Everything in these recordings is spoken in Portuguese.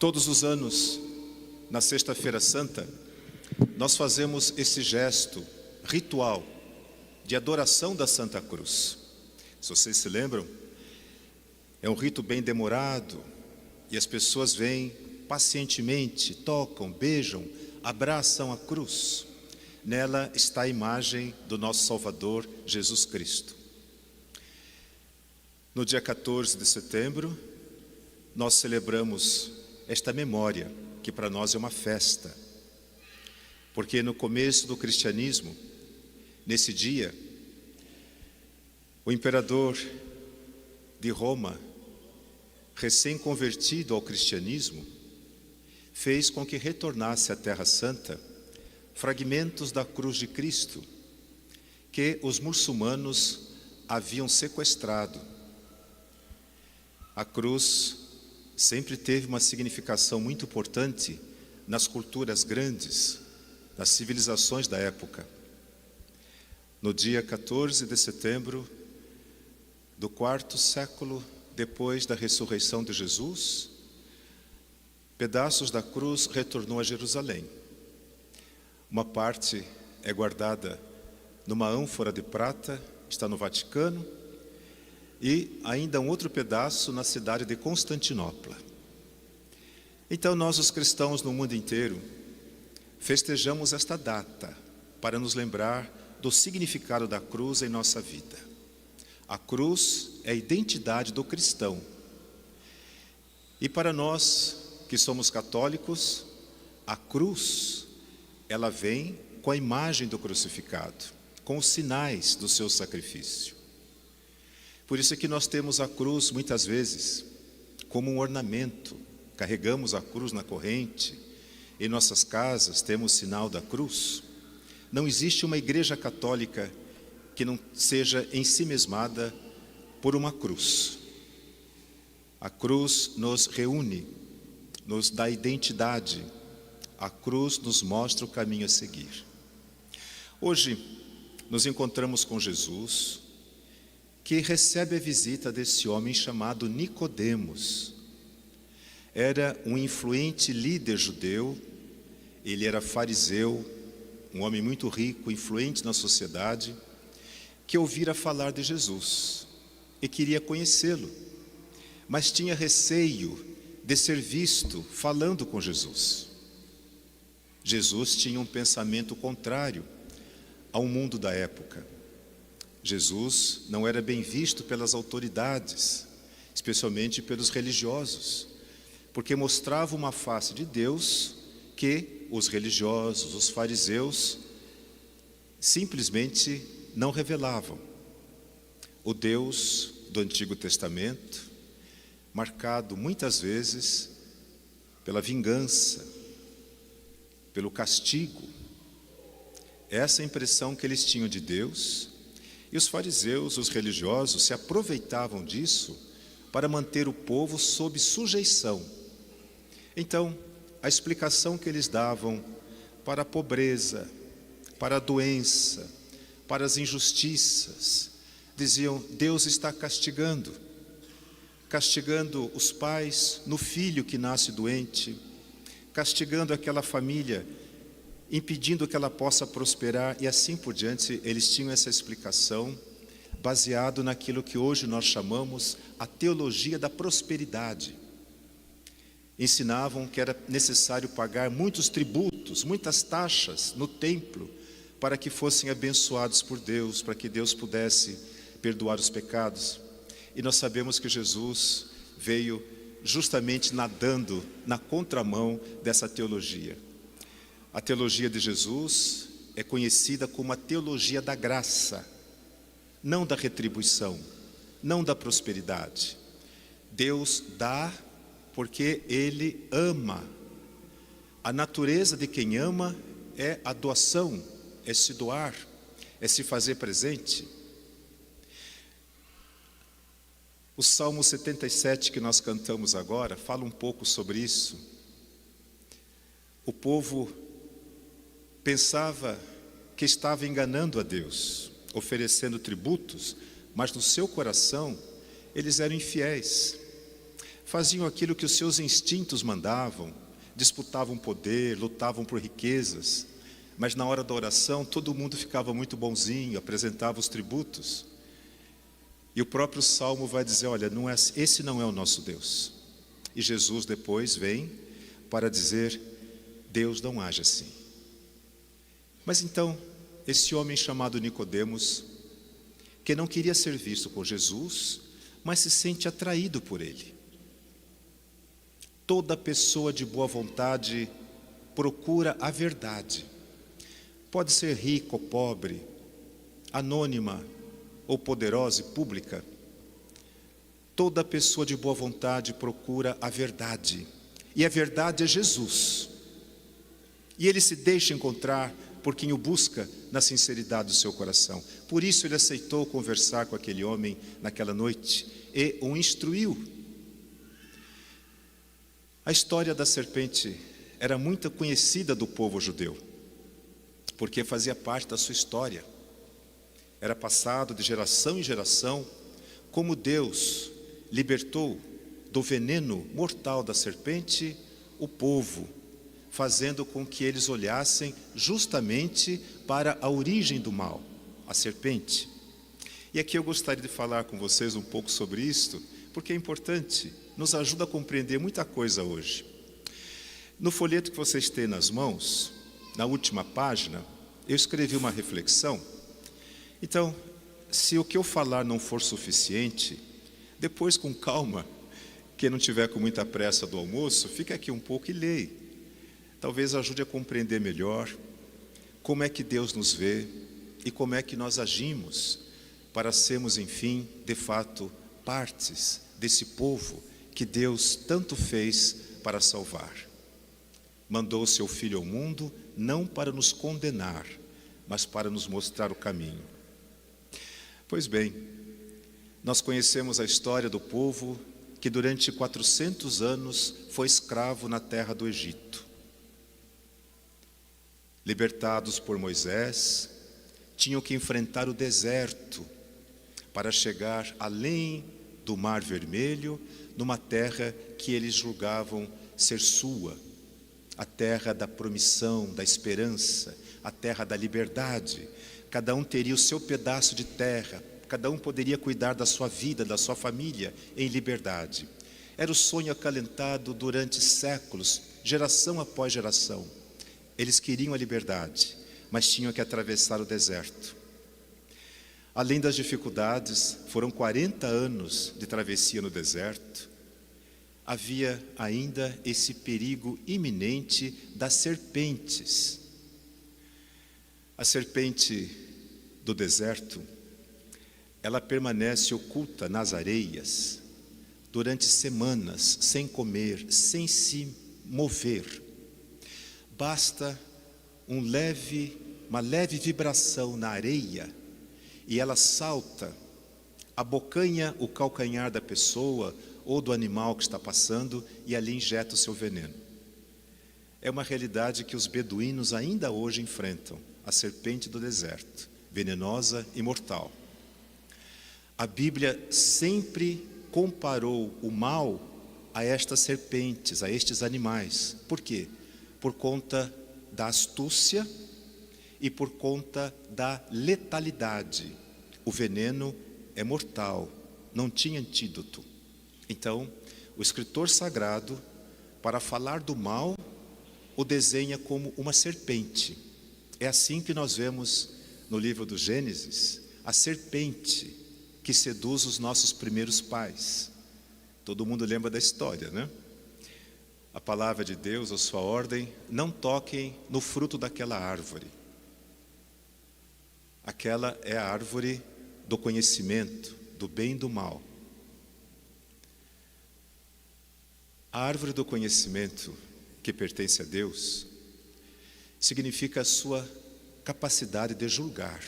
Todos os anos, na Sexta-feira Santa, nós fazemos esse gesto ritual de adoração da Santa Cruz. Se vocês se lembram, é um rito bem demorado e as pessoas vêm pacientemente, tocam, beijam, abraçam a cruz. Nela está a imagem do nosso Salvador, Jesus Cristo. No dia 14 de setembro, nós celebramos esta memória, que para nós é uma festa. Porque no começo do cristianismo, nesse dia, o imperador de Roma, recém-convertido ao cristianismo, fez com que retornasse à Terra Santa fragmentos da cruz de Cristo, que os muçulmanos haviam sequestrado. A cruz sempre teve uma significação muito importante nas culturas grandes, nas civilizações da época. No dia 14 de setembro do quarto século depois da ressurreição de Jesus, pedaços da cruz retornou a Jerusalém. Uma parte é guardada numa ânfora de prata, está no Vaticano, e ainda um outro pedaço na cidade de Constantinopla. Então nós, os cristãos no mundo inteiro, festejamos esta data para nos lembrar do significado da cruz em nossa vida. A cruz é a identidade do cristão. E para nós que somos católicos, a cruz, ela vem com a imagem do crucificado, com os sinais do seu sacrifício. Por isso é que nós temos a cruz, muitas vezes, como um ornamento. Carregamos a cruz na corrente. Em nossas casas temos o sinal da cruz. Não existe uma igreja católica que não seja ensimesmada por uma cruz. A cruz nos reúne, nos dá identidade. A cruz nos mostra o caminho a seguir. Hoje, nos encontramos com Jesus, que recebe a visita desse homem chamado Nicodemos. Era um influente líder judeu, ele era fariseu, um homem muito rico, influente na sociedade, que ouvira falar de Jesus e queria conhecê-lo, mas tinha receio de ser visto falando com Jesus. Jesus tinha um pensamento contrário ao mundo da época. Jesus não era bem visto pelas autoridades, especialmente pelos religiosos, porque mostrava uma face de Deus que os religiosos, os fariseus, simplesmente não revelavam. O Deus do Antigo Testamento, marcado muitas vezes pela vingança, pelo castigo. Essa é a impressão que eles tinham de Deus. E os fariseus, os religiosos, se aproveitavam disso para manter o povo sob sujeição. Então, a explicação que eles davam para a pobreza, para a doença, para as injustiças, diziam: Deus está castigando os pais no filho que nasce doente, castigando aquela família, impedindo que ela possa prosperar, e assim por diante. Eles tinham essa explicação baseado naquilo que hoje nós chamamos a teologia da prosperidade. Ensinavam que era necessário pagar muitos tributos, muitas taxas no templo, para que fossem abençoados por Deus, para que Deus pudesse perdoar os pecados. E nós sabemos que Jesus veio justamente nadando na contramão dessa teologia. A teologia de Jesus é conhecida como a teologia da graça, não da retribuição, não da prosperidade. Deus dá porque Ele ama. A natureza de quem ama é a doação, é se doar, é se fazer presente. O Salmo 77 que nós cantamos agora fala um pouco sobre isso. O povo pensava que estava enganando a Deus, oferecendo tributos, mas no seu coração eles eram infiéis. faziam aquilo que os seus instintos mandavam, disputavam poder, lutavam por riquezas, mas na hora da oração todo mundo ficava muito bonzinho, apresentava os tributos. E o próprio Salmo vai dizer, olha, esse não é o nosso Deus. E Jesus depois vem para dizer, Deus não age assim. Mas então, esse homem chamado Nicodemos, que não queria ser visto por Jesus, mas se sente atraído por ele. Toda pessoa de boa vontade procura a verdade. Pode ser rico ou pobre, anônima ou poderosa e pública. Toda pessoa de boa vontade procura a verdade. E a verdade é Jesus. E ele se deixa encontrar por quem o busca na sinceridade do seu coração. Por isso ele aceitou conversar com aquele homem naquela noite e o instruiu. A história da serpente era muito conhecida do povo judeu, porque fazia parte da sua história. Era passado de geração em geração, como Deus libertou do veneno mortal da serpente o povo, fazendo com que eles olhassem justamente para a origem do mal, a serpente. E aqui eu gostaria de falar com vocês um pouco sobre isto, porque é importante, nos ajuda a compreender muita coisa hoje. No folheto que vocês têm nas mãos, na última página, eu escrevi uma reflexão. Então, se o que eu falar não for suficiente, depois com calma, quem não tiver com muita pressa do almoço, fica aqui um pouco e leia. Talvez ajude a compreender melhor como é que Deus nos vê e como é que nós agimos para sermos, enfim, de fato, partes desse povo que Deus tanto fez para salvar. Mandou o seu Filho ao mundo, não para nos condenar, mas para nos mostrar o caminho. Pois bem, nós conhecemos a história do povo que durante 400 anos foi escravo na terra do Egito. Libertados por Moisés, tinham que enfrentar o deserto para chegar além do Mar Vermelho, numa terra que eles julgavam ser sua, a terra da promissão, da esperança, a terra da liberdade. Cada um teria o seu pedaço de terra, cada um poderia cuidar da sua vida, da sua família, em liberdade. Era o sonho acalentado durante séculos, geração após geração. Eles queriam a liberdade, mas tinham que atravessar o deserto. Além das dificuldades, foram 40 anos de travessia no deserto. Havia ainda esse perigo iminente das serpentes. A serpente do deserto, ela permanece oculta nas areias durante semanas, sem comer, sem se mover. Basta uma leve vibração na areia e ela salta, abocanha o calcanhar da pessoa ou do animal que está passando e ali injeta o seu veneno. É uma realidade que os beduínos ainda hoje enfrentam, a serpente do deserto, venenosa e mortal. A Bíblia sempre comparou o mal a estas serpentes, a estes animais. Por quê? Por conta da astúcia e por conta da letalidade. O veneno é mortal, não tinha antídoto. Então, o escritor sagrado, para falar do mal, o desenha como uma serpente. É assim que nós vemos no livro do Gênesis, a serpente que seduz os nossos primeiros pais. Todo mundo lembra da história, né? A palavra de Deus, a sua ordem, não toquem no fruto daquela árvore. Aquela é a árvore do conhecimento, do bem e do mal. A árvore do conhecimento que pertence a Deus significa a sua capacidade de julgar.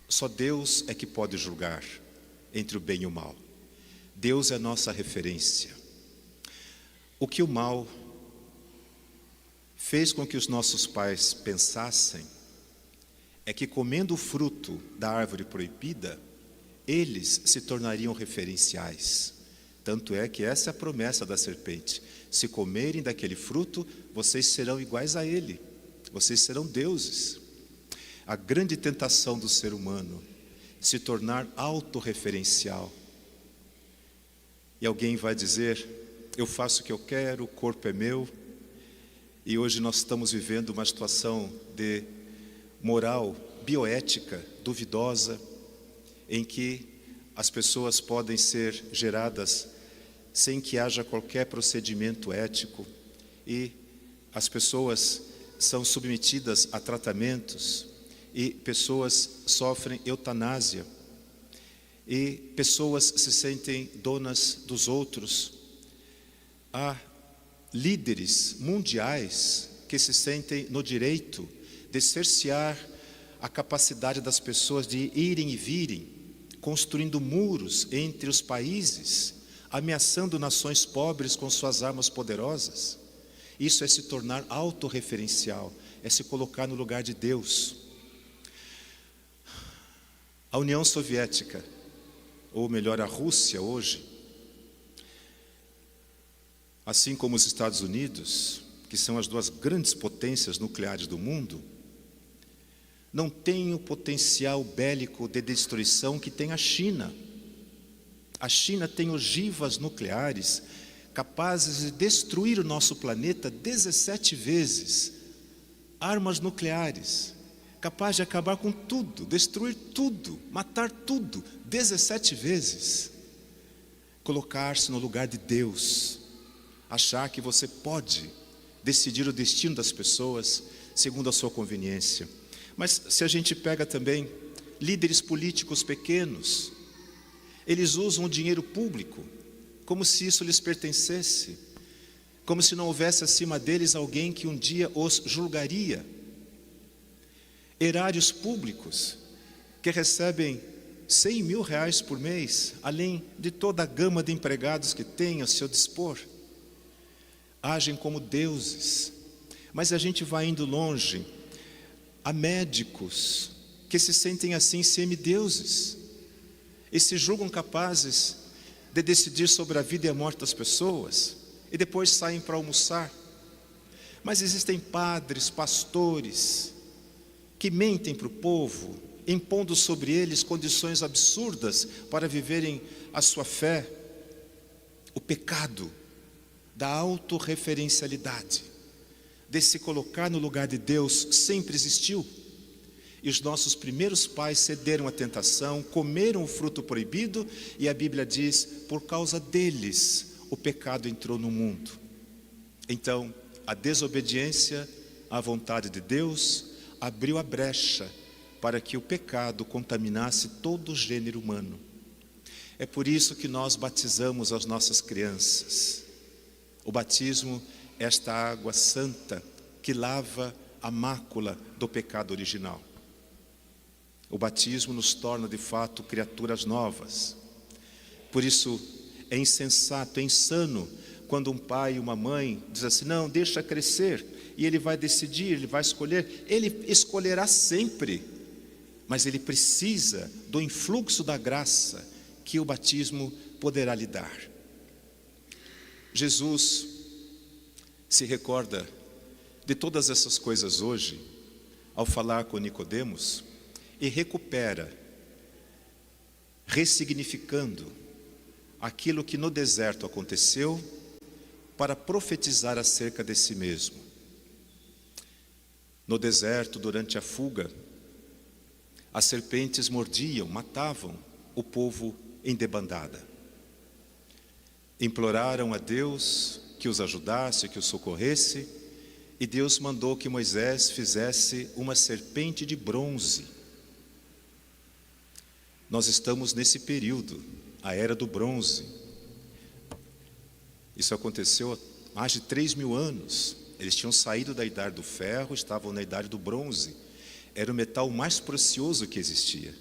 Só Deus é que pode julgar entre o bem e o mal. Deus é a nossa referência. O que o mal fez com que os nossos pais pensassem é que comendo o fruto da árvore proibida, eles se tornariam referenciais, Tanto é que essa é a promessa da serpente: se comerem daquele fruto, vocês serão iguais a ele, vocês serão deuses. A grande tentação do ser humano, se tornar autorreferencial. E alguém vai dizer: eu faço o que eu quero, o corpo é meu. E hoje nós estamos vivendo uma situação de moral, bioética, duvidosa, em que as pessoas podem ser geradas sem que haja qualquer procedimento ético, e as pessoas são submetidas a tratamentos, e pessoas sofrem eutanásia, e pessoas se sentem donas dos outros. Há líderes mundiais que se sentem no direito de cercear a capacidade das pessoas de irem e virem, construindo muros entre os países, ameaçando nações pobres com suas armas poderosas. Isso é se tornar autorreferencial, é se colocar no lugar de Deus. A União Soviética, ou melhor, a Rússia hoje, assim como os Estados Unidos, que são as duas grandes potências nucleares do mundo, não tem o potencial bélico de destruição que tem a China. A China tem ogivas nucleares capazes de destruir o nosso planeta 17 vezes. Armas nucleares, capazes de acabar com tudo, destruir tudo, matar tudo, 17 vezes. Colocar-se no lugar de Deus, achar que você pode decidir o destino das pessoas segundo a sua conveniência. Mas se a gente pega também líderes políticos pequenos, eles usam o dinheiro público como se isso lhes pertencesse, como se não houvesse acima deles alguém que um dia os julgaria. Erários públicos que recebem 100 mil reais por mês, além de toda a gama de empregados que têm a seu dispor, agem como deuses. Mas a gente vai indo longe. Há médicos que se sentem assim semideuses e se julgam capazes de decidir sobre a vida e a morte das pessoas e depois saem para almoçar. Mas existem padres, pastores que mentem para o povo, impondo sobre eles condições absurdas para viverem a sua fé. O pecado da autorreferencialidade, de se colocar no lugar de Deus, sempre existiu. E os nossos primeiros pais cederam à tentação, comeram o fruto proibido, e a Bíblia diz: por causa deles o pecado entrou no mundo. Então, a desobediência à vontade de Deus abriu a brecha para que o pecado contaminasse todo o gênero humano. É por isso que nós batizamos as nossas crianças. O batismo é esta água santa que lava a mácula do pecado original. O batismo nos torna de fato criaturas novas. Por isso é insensato, é insano quando um pai e uma mãe dizem assim: não, deixa crescer, e ele vai decidir, ele vai escolher. Ele escolherá sempre, mas ele precisa do influxo da graça que o batismo poderá lhe dar. Jesus se recorda de todas essas coisas hoje, ao falar com Nicodemos, e recupera, ressignificando aquilo que no deserto aconteceu, para profetizar acerca de si mesmo. No deserto, durante a fuga, as serpentes mordiam, matavam o povo em debandada. Imploraram a Deus que os ajudasse, que os socorresse, e Deus mandou que Moisés fizesse uma serpente de bronze. Nós estamos nesse período, a era do bronze. Isso aconteceu há mais de 3.000 anos. Eles tinham saído da idade do ferro, estavam na idade do bronze. Era o metal mais precioso que existia.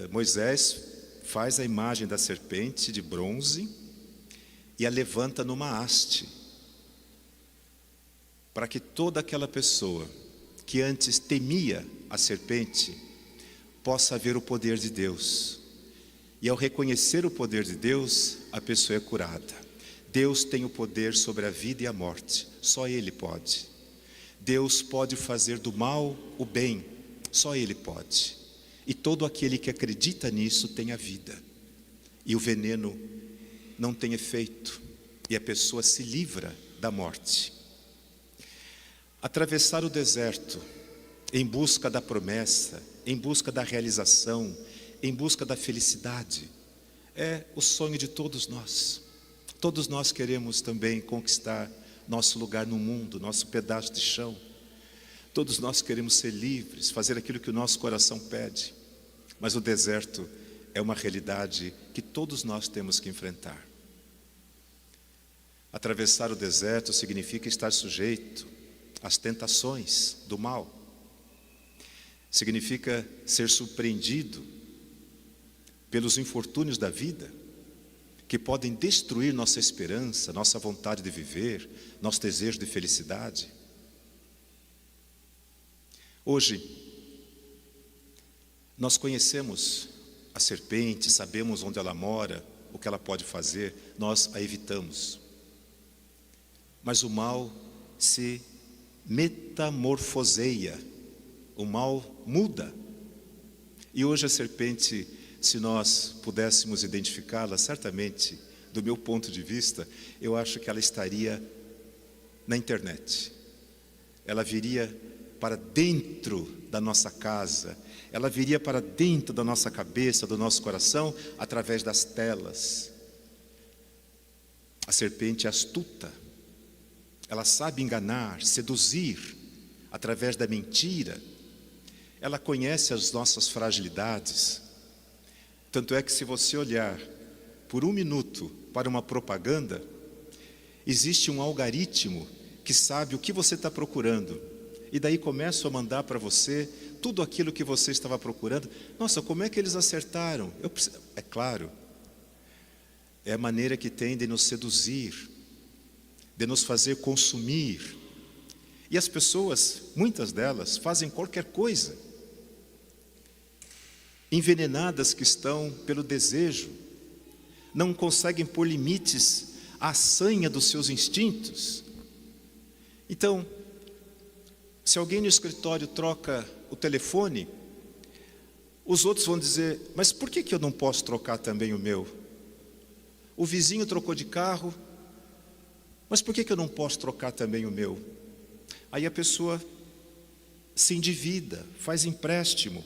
Moisés faz a imagem da serpente de bronze e a levanta numa haste, para que toda aquela pessoa que antes temia a serpente possa ver o poder de Deus. E ao reconhecer o poder de Deus, a pessoa é curada. Deus tem o poder sobre a vida e a morte, só Ele pode. Deus pode fazer do mal o bem, só Ele pode. E todo aquele que acredita nisso tem a vida. E o veneno não tem efeito, e a pessoa se livra da morte. Atravessar o deserto em busca da promessa, em busca da realização, em busca da felicidade, é o sonho de todos nós. Todos nós queremos também conquistar nosso lugar no mundo, nosso pedaço de chão. Todos nós queremos ser livres, fazer aquilo que o nosso coração pede. Mas o deserto é uma realidade que todos nós temos que enfrentar. Atravessar o deserto significa estar sujeito às tentações do mal. Significa ser surpreendido pelos infortúnios da vida, que podem destruir nossa esperança, nossa vontade de viver, nosso desejo de felicidade. Hoje, nós conhecemos a serpente, sabemos onde ela mora, o que ela pode fazer, nós a evitamos. Mas o mal se metamorfoseia, o mal muda. E hoje a serpente, se nós pudéssemos identificá-la, certamente, do meu ponto de vista, eu acho que ela estaria na internet. Ela viria para dentro da nossa casa, ela viria para dentro da nossa cabeça, do nosso coração, através das telas. A serpente é astuta, ela sabe enganar, seduzir, através da mentira. Ela conhece as nossas fragilidades. Tanto é que se você olhar por um minuto para uma propaganda, existe um algoritmo que sabe o que você está procurando. E daí começa a mandar para você tudo aquilo que você estava procurando. Nossa, como é que eles acertaram? É claro, é a maneira que tem de nos seduzir, de nos fazer consumir. E as pessoas, muitas delas, fazem qualquer coisa, envenenadas que estão pelo desejo, não conseguem pôr limites à sanha dos seus instintos. Então, se alguém no escritório troca o telefone, os outros vão dizer, mas por que eu não posso trocar também o meu? O vizinho trocou de carro, mas por que eu não posso trocar também o meu? Aí a pessoa se endivida, faz empréstimo,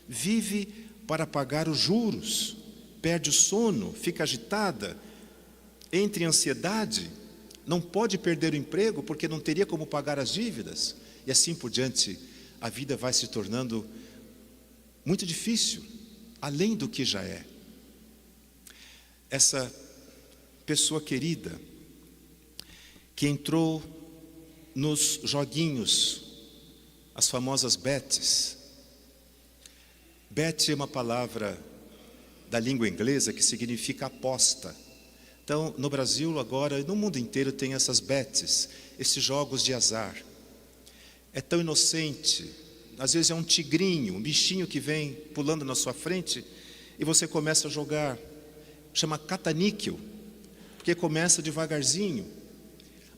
vive para pagar os juros, perde o sono, fica agitada, entra em ansiedade, não pode perder o emprego porque não teria como pagar as dívidas, e assim por diante. A vida vai se tornando muito difícil, além do que já é. Essa pessoa querida que entrou nos joguinhos, as famosas bets. Bet é uma palavra da língua inglesa que significa aposta. Então, no Brasil agora, no mundo inteiro tem essas bets, esses jogos de azar. É tão inocente, às vezes é um tigrinho, um bichinho que vem pulando na sua frente e você começa a jogar. Chama caça-níquel, porque começa devagarzinho,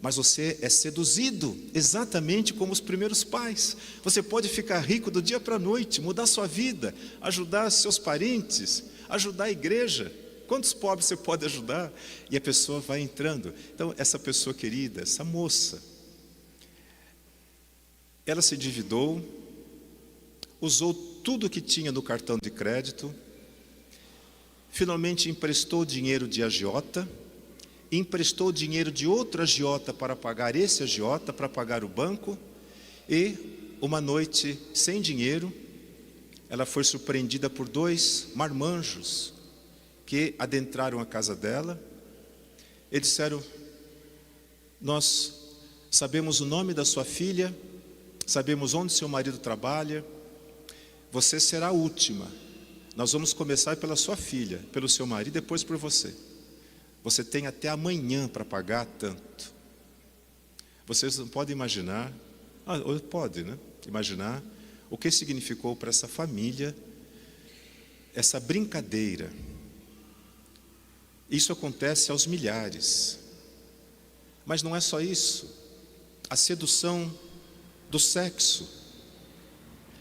mas você é seduzido, exatamente como os primeiros pais. Você pode ficar rico do dia para a noite, mudar sua vida, ajudar seus parentes, ajudar a igreja. Quantos pobres você pode ajudar? E a pessoa vai entrando. Então, essa pessoa querida, essa moça, ela se endividou, usou tudo que tinha no cartão de crédito, finalmente emprestou dinheiro de agiota, emprestou dinheiro de outro agiota para pagar esse agiota, para pagar o banco, e uma noite sem dinheiro, ela foi surpreendida por 2 marmanjos que adentraram a casa dela. Eles disseram, nós sabemos o nome da sua filha, sabemos onde seu marido trabalha, você será a última. Nós vamos começar pela sua filha, pelo seu marido, depois por você. Você tem até amanhã para pagar tanto. Vocês não podem imaginar, pode, né? Imaginar o que significou para essa família essa brincadeira. Isso acontece aos milhares. Mas não é só isso. A sedução do sexo.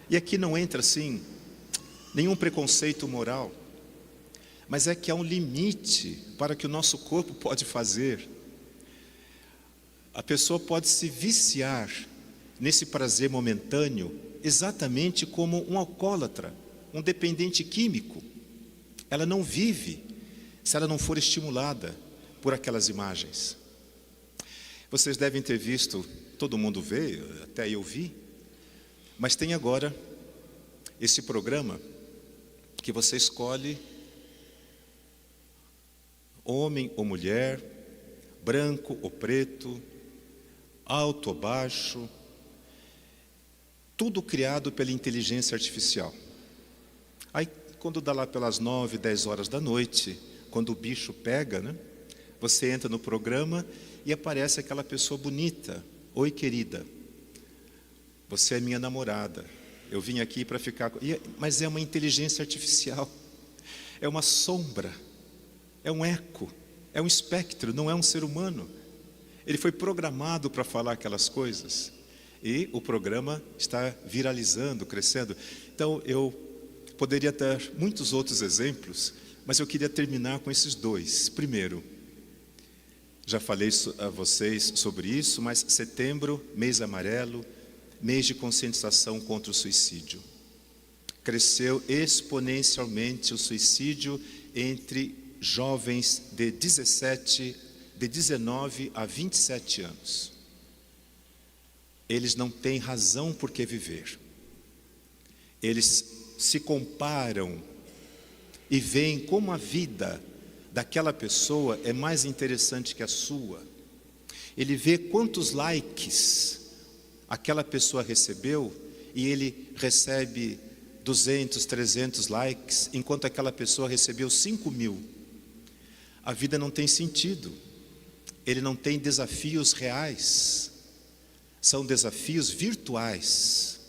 E aqui não entra assim nenhum preconceito moral, mas é que há um limite para o que o nosso corpo pode fazer. A pessoa pode se viciar nesse prazer momentâneo, exatamente como um alcoólatra, um dependente químico. Ela não vive se ela não for estimulada por aquelas imagens. Vocês devem ter visto, todo mundo vê, até eu vi, mas tem agora esse programa que você escolhe homem ou mulher, branco ou preto, alto ou baixo, tudo criado pela inteligência artificial. Aí, quando dá lá pelas 9, 10 horas da noite, quando o bicho pega, né? Você entra no programa e aparece aquela pessoa bonita. Oi, querida, você é minha namorada. Eu vim aqui para ficar... Mas é uma inteligência artificial. É uma sombra. É um eco. É um espectro, não é um ser humano. Ele foi programado para falar aquelas coisas. E o programa está viralizando, crescendo. Então, eu poderia dar muitos outros exemplos, mas eu queria terminar com esses dois. Primeiro, já falei a vocês sobre isso, mas setembro, mês amarelo, mês de conscientização contra o suicídio. Cresceu exponencialmente o suicídio entre jovens de 19 a 27 anos. Eles não têm razão por que viver. Eles se comparam e veem como a vida daquela pessoa é mais interessante que a sua. Ele vê quantos likes aquela pessoa recebeu e ele recebe 200, 300 likes, enquanto aquela pessoa recebeu 5.000. A vida não tem sentido. Ele não tem desafios reais. São desafios virtuais.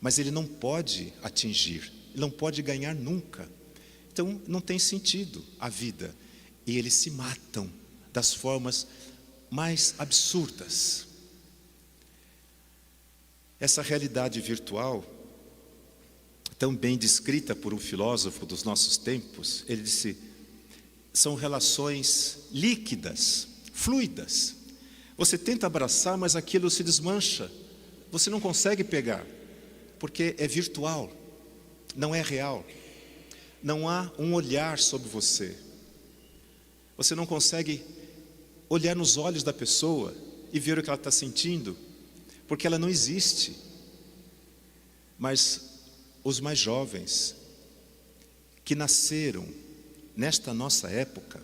Mas ele não pode atingir, ele não pode ganhar nunca. Então não tem sentido a vida. E eles se matam das formas mais absurdas. Essa realidade virtual, tão bem descrita por um filósofo dos nossos tempos, ele disse, são relações líquidas, fluidas. Você tenta abraçar, mas aquilo se desmancha. Você não consegue pegar, porque é virtual, não é real. Não há um olhar sobre você. Você não consegue olhar nos olhos da pessoa e ver o que ela está sentindo, porque ela não existe. Mas os mais jovens, que nasceram nesta nossa época,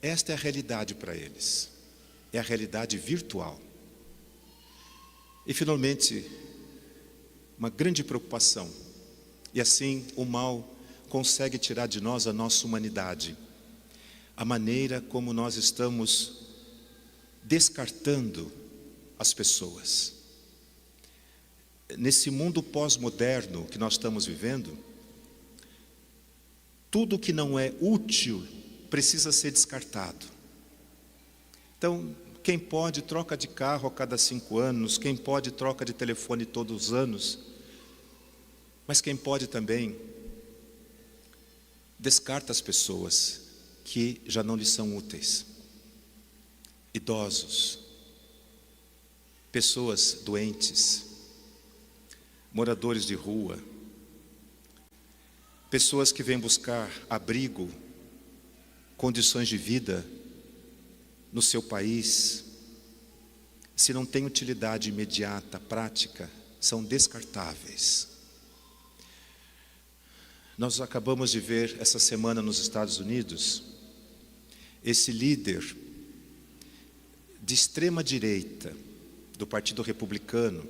esta é a realidade para eles. É a realidade virtual. E finalmente, uma grande preocupação. E assim o mal consegue tirar de nós a nossa humanidade. A maneira como nós estamos descartando as pessoas. Nesse mundo pós-moderno que nós estamos vivendo, tudo que não é útil precisa ser descartado. Então, quem pode troca de carro a cada 5 anos, quem pode troca de telefone todos os anos, mas quem pode também descarta as pessoas que já não lhes são úteis. Idosos, pessoas doentes, moradores de rua, pessoas que vêm buscar abrigo, condições de vida no seu país, se não tem utilidade imediata, prática, são descartáveis. Nós acabamos de ver essa semana nos Estados Unidos, esse líder de extrema direita, do Partido Republicano.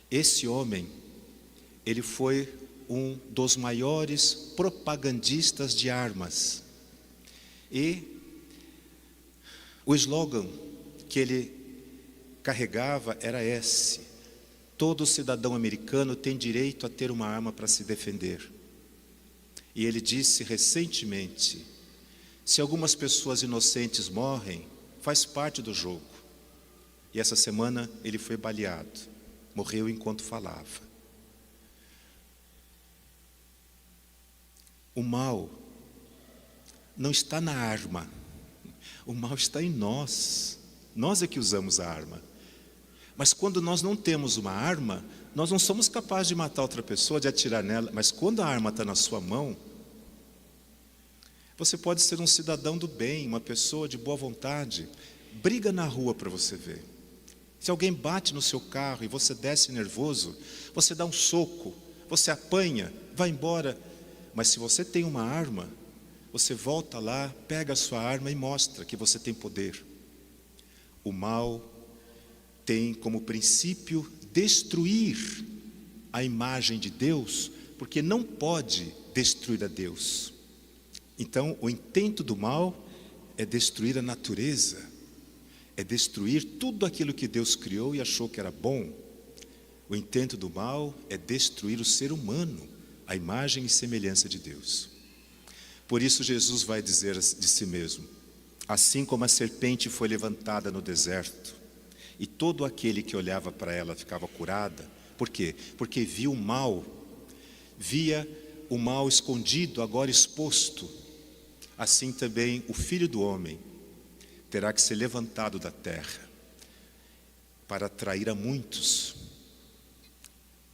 Esse homem, ele foi um dos maiores propagandistas de armas. E o slogan que ele carregava era esse: todo cidadão americano tem direito a ter uma arma para se defender. E ele disse recentemente Se algumas pessoas inocentes morrem, faz parte do jogo. E essa semana ele foi baleado, morreu enquanto falava. O mal não está na arma, o mal está em nós. Nós é que usamos a arma. Mas quando nós não temos uma arma, nós não somos capazes de matar outra pessoa, de atirar nela. Mas quando a arma está na sua mão, você pode ser um cidadão do bem, uma pessoa de boa vontade. Briga na rua para você ver. Se alguém bate no seu carro e você desce nervoso, você dá um soco, você apanha, vai embora. Mas se você tem uma arma, você volta lá, pega a sua arma e mostra que você tem poder. O mal tem como princípio destruir a imagem de Deus, porque não pode destruir a Deus. Então, o intento do mal é destruir a natureza, é destruir tudo aquilo que Deus criou e achou que era bom. O intento do mal é destruir o ser humano, a imagem e semelhança de Deus. Por isso Jesus vai dizer de si mesmo: assim como a serpente foi levantada no deserto, e todo aquele que olhava para ela ficava curada. Por quê? Porque via o mal escondido, agora exposto. Assim também o Filho do Homem terá que ser levantado da terra para atrair a muitos.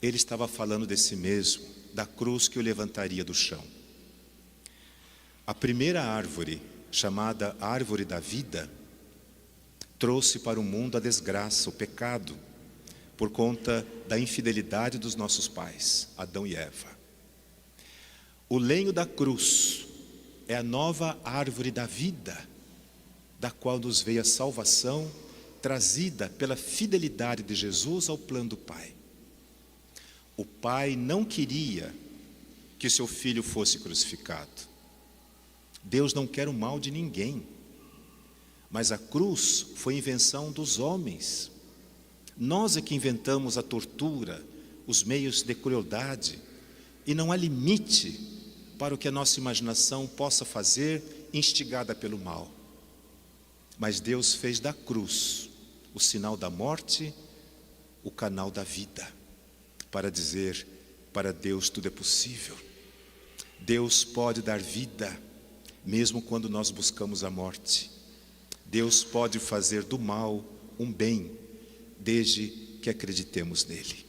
Ele estava falando de si mesmo, da cruz que o levantaria do chão. A primeira árvore, chamada árvore da vida, trouxe para o mundo a desgraça, o pecado, por conta da infidelidade dos nossos pais, Adão e Eva. O lenho da cruz é a nova árvore da vida, da qual nos veio a salvação, trazida pela fidelidade de Jesus ao plano do Pai. O Pai não queria que o seu filho fosse crucificado. Deus não quer o mal de ninguém, mas a cruz foi invenção dos homens. Nós é que inventamos a tortura, os meios de crueldade, e não há limite para o que a nossa imaginação possa fazer, instigada pelo mal. Mas Deus fez da cruz o sinal da morte, o canal da vida, para dizer: para Deus tudo é possível. Deus pode dar vida, mesmo quando nós buscamos a morte. Deus pode fazer do mal um bem, desde que acreditemos nele.